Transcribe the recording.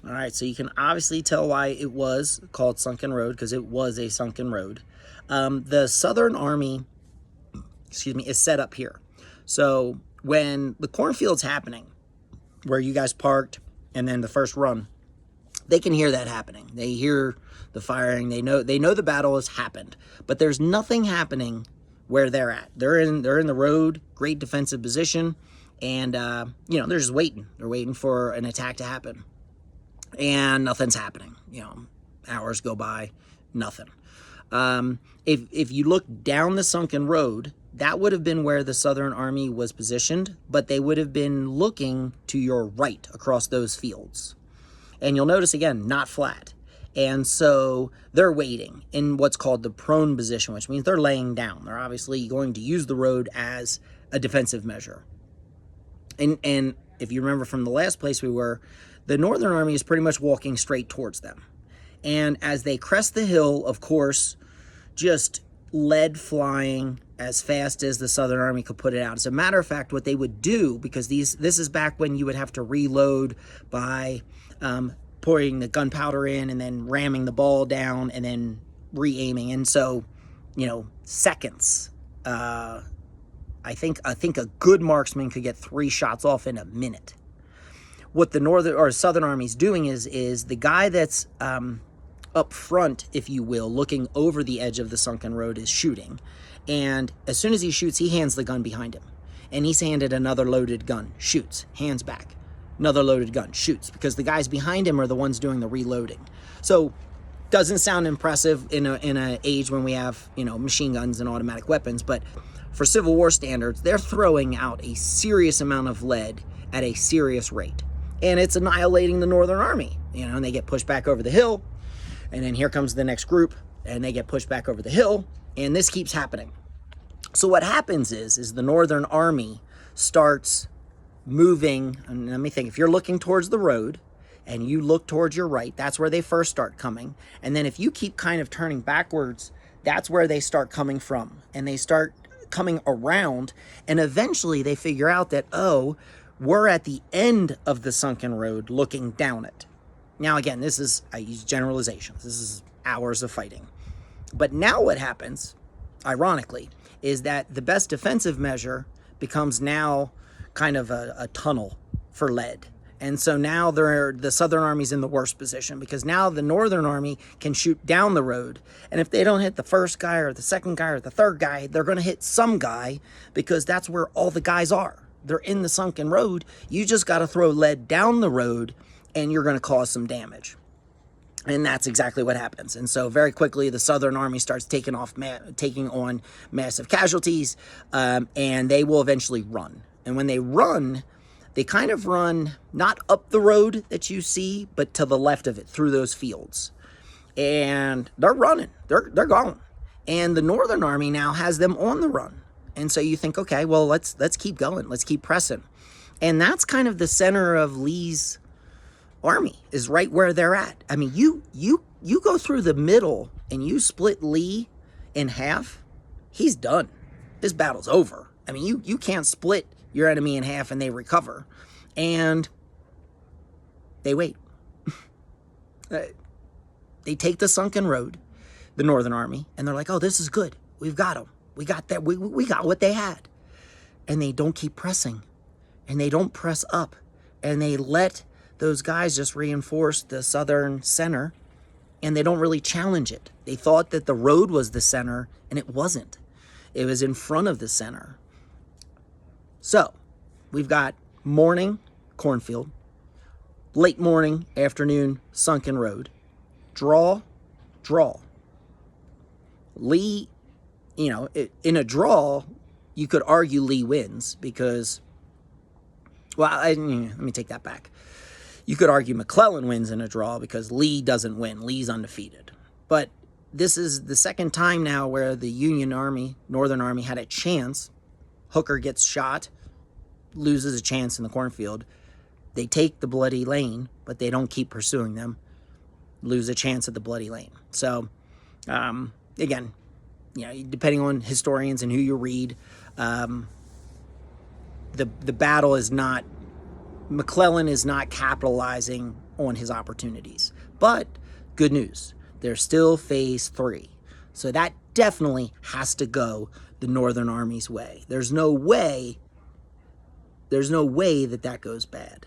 All right, so you can obviously tell why it was called Sunken Road, because it was a sunken road. The Southern Army, is set up here. So when the cornfield's happening, where you guys parked, and then the first run, they can hear that happening. They hear the firing. They know the battle has happened, but there's nothing happening where they're at. They're in the road, great defensive position, and they're just waiting. They're waiting for an attack to happen, and nothing's happening. Hours go by, nothing. If you look down the sunken road, that would have been where the Southern Army was positioned, but they would have been looking to your right across those fields. And you'll notice, again, not flat. And so they're waiting in what's called the prone position, which means they're laying down. They're obviously going to use the road as a defensive measure. And if you remember from the last place we were, the Northern Army is pretty much walking straight towards them. And as they crest the hill, of course, just lead flying as fast as the Southern Army could put it out. As a matter of fact, what they would do, because this is back when you would have to reload by pouring the gunpowder in and then ramming the ball down and then re-aiming. And so, seconds. I think a good marksman could get 3 shots off in a minute. What the Northern or Southern Army's doing is the guy that's up front, if you will, looking over the edge of the sunken road is shooting. And as soon as he shoots, he hands the gun behind him. And he's handed another loaded gun, shoots, hands back. Another loaded gun, shoots, because the guys behind him are the ones doing the reloading. So doesn't sound impressive in a age when we have, machine guns and automatic weapons, but for Civil War standards, they're throwing out a serious amount of lead at a serious rate. And it's annihilating the Northern Army, and they get pushed back over the hill. And then here comes the next group, and they get pushed back over the hill, and this keeps happening. So what happens is the Northern Army starts moving, and let me think, if you're looking towards the road, and you look towards your right, that's where they first start coming. And then if you keep kind of turning backwards, that's where they start coming from. And they start coming around, and eventually they figure out that, we're at the end of the sunken road looking down it. Now, again, I use generalizations. This is hours of fighting. But now what happens, ironically, is that the best defensive measure becomes now kind of a tunnel for lead. And so now the Southern Army's in the worst position, because now the Northern Army can shoot down the road. And if they don't hit the first guy or the second guy or the third guy, they're going to hit some guy, because that's where all the guys are. They're in the sunken road. You just got to throw lead down the road, and you're going to cause some damage. And that's exactly what happens. And so very quickly, the Southern Army starts taking on massive casualties, and they will eventually run. And when they run, they kind of run not up the road that you see, but to the left of it, through those fields. And they're running. They're gone. And the Northern Army now has them on the run. And so you think, okay, well, let's keep going. Let's keep pressing. And that's kind of the center of Lee's army, is right where they're at. I mean, you go through the middle and you split Lee in half, he's done. This battle's over. I mean, you can't split your enemy in half and they recover. And they wait. They take the sunken road, the Northern Army, and they're like, oh, this is good. We've got them. We got that. We got what they had. And they don't keep pressing. And they don't press up. And they let those guys just reinforce the southern center, and they don't really challenge it. They thought that the road was the center, and it wasn't. It was in front of the center. So we've got morning, cornfield, late morning, afternoon, sunken road, draw. Lee, in a draw, you could argue Lee wins because, let me take that back. You could argue McClellan wins in a draw because Lee doesn't win. Lee's undefeated. But this is the second time now where the Union Army, Northern Army, had a chance. Hooker gets shot, loses a chance in the cornfield. They take the Bloody Lane, but they don't keep pursuing them. Lose a chance at the Bloody Lane. So, again, depending on historians and who you read, the battle is not, McClellan is not capitalizing on his opportunities. But good news, there's still phase 3. So that definitely has to go the Northern Army's way. There's no way that that goes bad.